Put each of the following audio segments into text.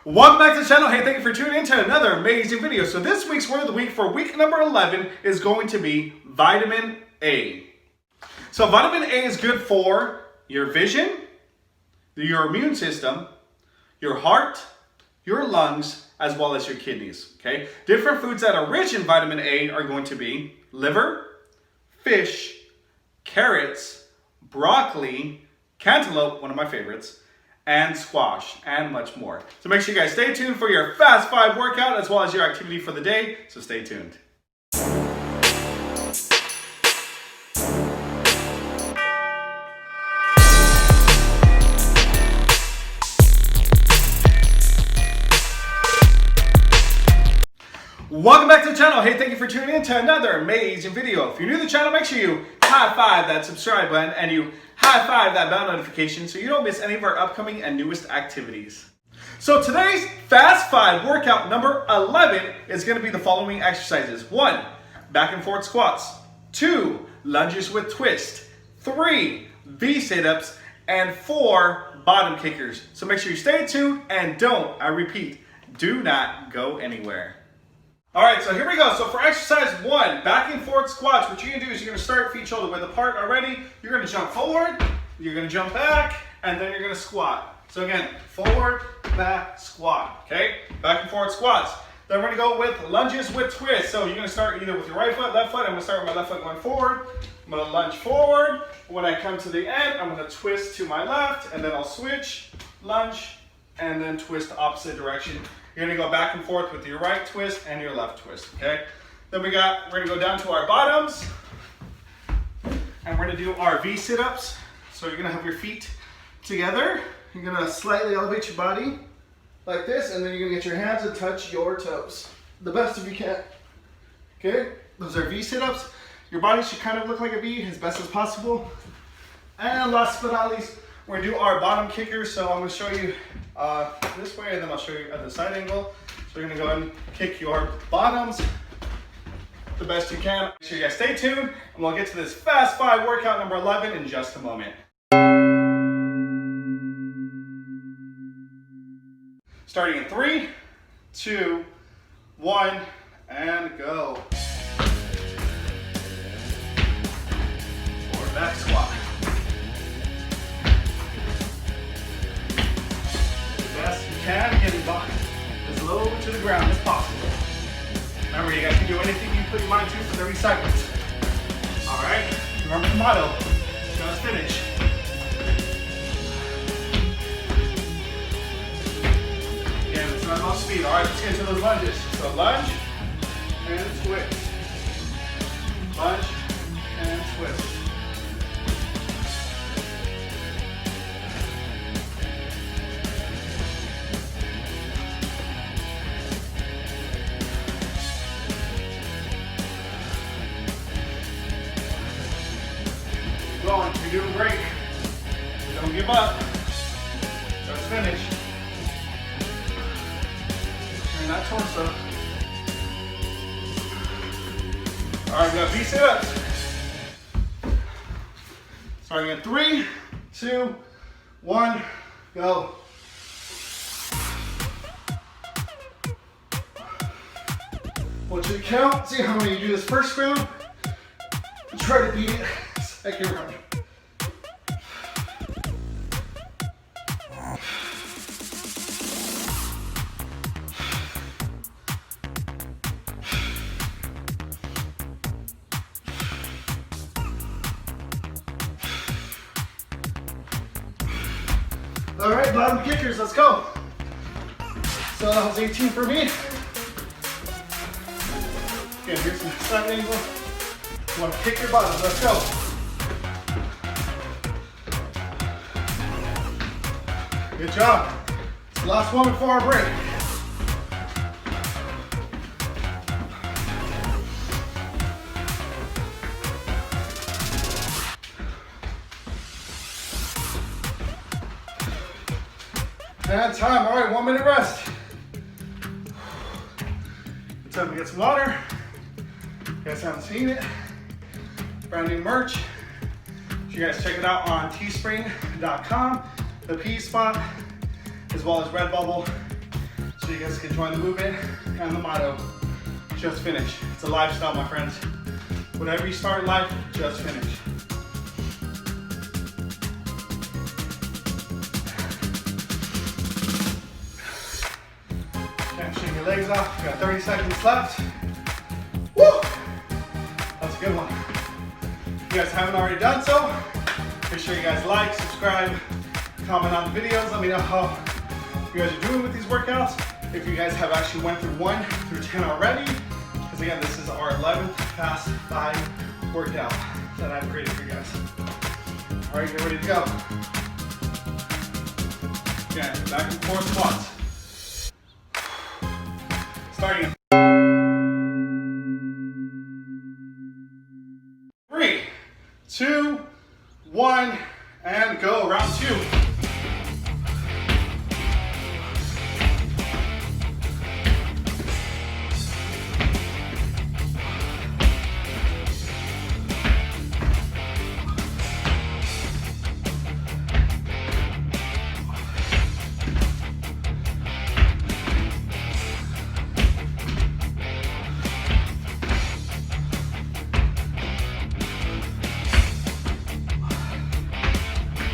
Welcome back to the channel. Hey, thank you for tuning in to another amazing video. So this week's word of the week for week number 11 is going to be vitamin A. So vitamin A is good for your vision, your immune system, your heart, your lungs, as well as your kidneys, okay? Different foods that are rich in vitamin A are going to be liver, fish, carrots, broccoli, cantaloupe, one of my favorites, and squash, and much more. So make sure you guys stay tuned for your Fast 5 workout as well as your activity for the day, so stay tuned. Welcome back to the channel. Hey, thank you for tuning in to another amazing video. If you're new to the channel, make sure you high five that subscribe button and you high five that bell notification so you don't miss any of our upcoming and newest activities. So today's Fast 5 workout number 11 is going to be the following exercises. 1, back and forth squats. 2, lunges with twist. 3, V sit-ups. And 4, bottom kickers. So make sure you stay tuned and don't, I repeat, do not go anywhere. All right, so here we go. So for exercise 1, back and forth squats, what you're gonna do is you're gonna start feet shoulder width apart already. You're gonna jump forward, you're gonna jump back, and then you're gonna squat. So again, forward, back, squat, okay? Back and forth squats. Then we're gonna go with lunges with twists. So you're gonna start either with your right foot, left foot. I'm gonna start with my left foot going forward. I'm gonna lunge forward. When I come to the end, I'm gonna twist to my left, and then I'll switch, lunge, and then twist the opposite direction. You're gonna go back and forth with your right twist and your left twist, okay? Then we're gonna go down to our bottoms, and we're gonna do our V sit-ups. So you're gonna have your feet together. You're gonna slightly elevate your body like this, and then you're gonna get your hands to touch your toes. The best if you can, okay? Those are V sit-ups. Your body should kind of look like a V as best as possible. And last but not least, we're gonna do our bottom kickers. So I'm gonna show you this way, and then I'll show you at the side angle. So you're gonna go ahead and kick your bottoms the best you can. Make sure you guys stay tuned, and we'll get to this Fast 5 workout number 11 in just a moment. Starting in 3, 2, 1, and go. Forward back squat. Best you can, getting back as low to the ground as possible. Remember, you guys can do anything you put your mind to for 30 seconds. All right, remember the motto, just finish. Again, it's not about speed. All right, let's get into those lunges. So lunge and twist. Lunge and twist. Going, you're doing great. Don't give up. Just finish. Turn that torso. All right, we got V sit-ups. Starting at 3, 2, 1, go. Want you to count, see how many you do this first round, and try to beat it second round. All right, bottom kickers, let's go. So that was 18 for me. Again, here's some side angle. You want to kick your bottoms, let's go. Good job. It's the last one before our break. And time, all right, 1 minute rest. It's time to get some water. You guys haven't seen it. Brand new merch. You guys check it out on Teespring.com, the P.E Spot, as well as Redbubble. so you guys can join the movement and the motto, just finish. It's a lifestyle, my friends. Whatever you start in life, just finish. Can't shake your legs off. You got 30 seconds left. Woo! That's a good one. If you guys haven't already done so, make sure you guys like, subscribe, comment on the videos. Let me know how you guys are doing with these workouts. If you guys have actually went through 1 through 10 already, because again, this is our 11th Fast 5 workout that I've created for you guys. All right, get ready to go. Again, back and forth squats. Starting in 3, 2, 1, and go. Round 2.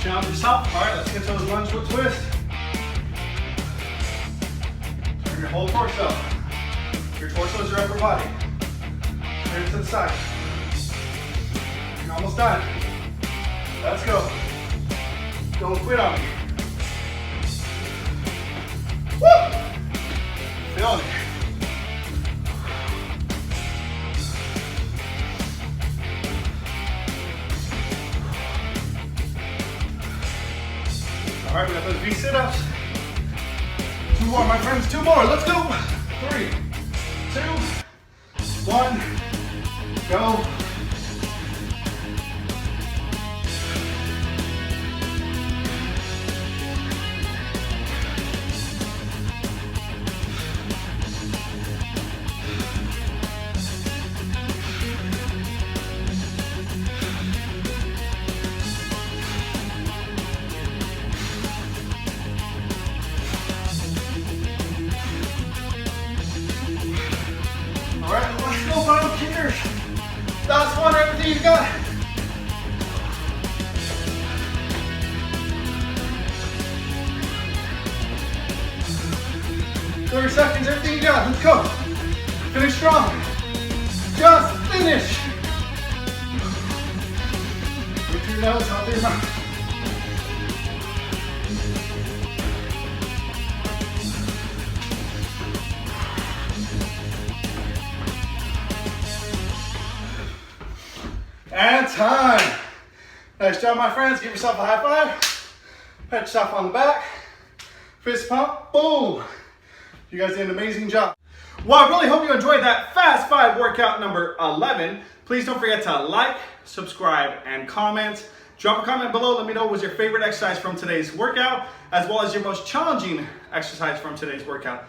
Challenge yourself. All right, let's get those lunge with twist. Turn your whole torso. Your torso is your upper body. Turn it to the side. You're almost done. Let's go. Don't quit on me. Woo! Feeling it. All right, we got those V sit-ups. 2 more, my friends, 2 more. Let's go. 3, 2, 1, go. Last one, everything you got. Thirty seconds, everything you got. Let's go. Finish strong. Just finish. Breathe through your nose, out through your mouth. And time. Nice job, my friends. Give yourself a high five. Pat yourself on the back. Fist pump. Boom. You guys did an amazing job. Well, I really hope you enjoyed that Fast 5 workout number 11. Please don't forget to like, subscribe, and comment. Drop a comment below. Let me know what was your favorite exercise from today's workout, as well as your most challenging exercise from today's workout.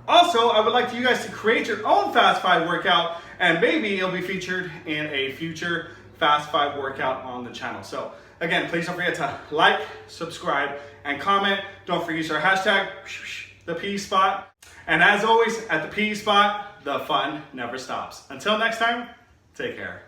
Also, I would like you guys to create your own Fast 5 workout, and maybe it'll be featured in a future Fast 5 workout on the channel. So again, please don't forget to like, subscribe, and comment. Don't forget to use our hashtag, the P.E Spot. And as always, at the P.E Spot, the fun never stops. Until next time, take care.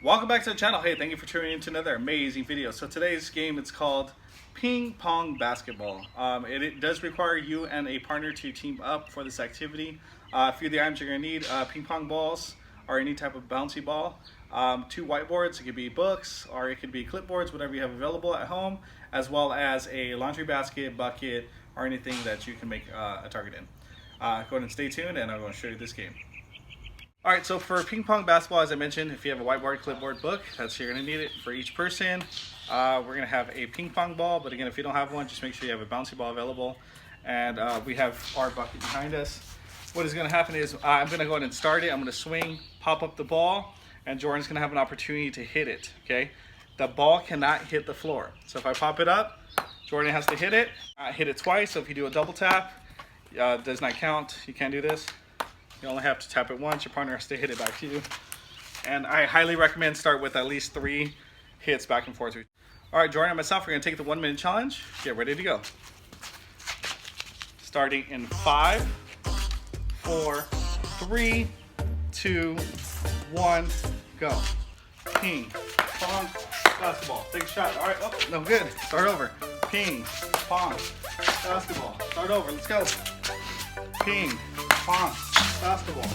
Welcome back to the channel. Hey, thank you for tuning in to another amazing video. So today's game, it's called Ping Pong Basketball. It does require you and a partner to team up for this activity. A few of the items you're going to need, ping pong balls or any type of bouncy ball, 2 whiteboards, it could be books or it could be clipboards, whatever you have available at home, as well as a laundry basket, bucket, or anything that you can make a target in. Go ahead and stay tuned and I'm going to show you this game. Alright, so for ping pong basketball, as I mentioned, if you have a whiteboard, clipboard, book, you're going to need it for each person. We're going to have a ping pong ball, but again, if you don't have one, just make sure you have a bouncy ball available. And we have our bucket behind us. What is going to happen is I'm going to go ahead and start it. I'm going to swing, pop up the ball, and Jordan's going to have an opportunity to hit it, okay? The ball cannot hit the floor. So if I pop it up, Jordan has to hit it. Hit it twice, so if you do a double tap, does not count. You can't do this. You only have to tap it once. Your partner has to hit it back to you. And I highly recommend start with at least 3 hits back and forth. All right, Jordan and myself, we're gonna take the 1-minute challenge. Get ready to go. Starting in 5, 4, 3, 2, 1, go. Ping, pong, basketball. Take a shot. All right, oh, no good. Start over. Ping, pong, basketball. Start over, let's go. Ping, pong, basketball.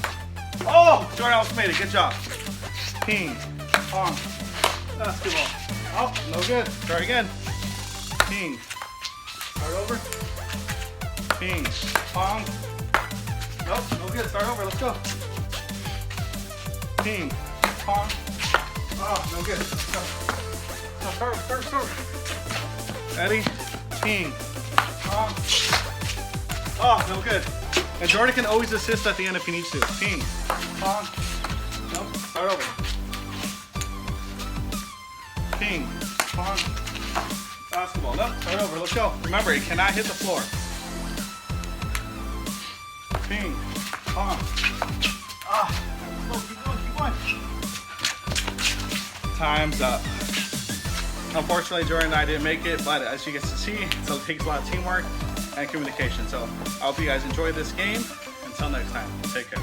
Oh, Jordan almost made it, good job. Ping, pong, basketball. Oh, no good. Try again. Ping. Start over. Ping, pong. Nope, no good. Start over. Let's go. Ping, pong. Oh, no good. Let's go. No, start. Ready? Ping, pong. Oh, no good. And Jordan can always assist at the end if he needs to. Ping, pong. Nope, start over. Ping, pong, basketball. Nope, start over. Let's go. Remember, it cannot hit the floor. Ping, pong. Ah, let's go. Keep going. Time's up. Unfortunately, Jordan and I didn't make it, but as you get to see, it takes a lot of teamwork and communication. So I hope you guys enjoyed this game. Until next time, take care.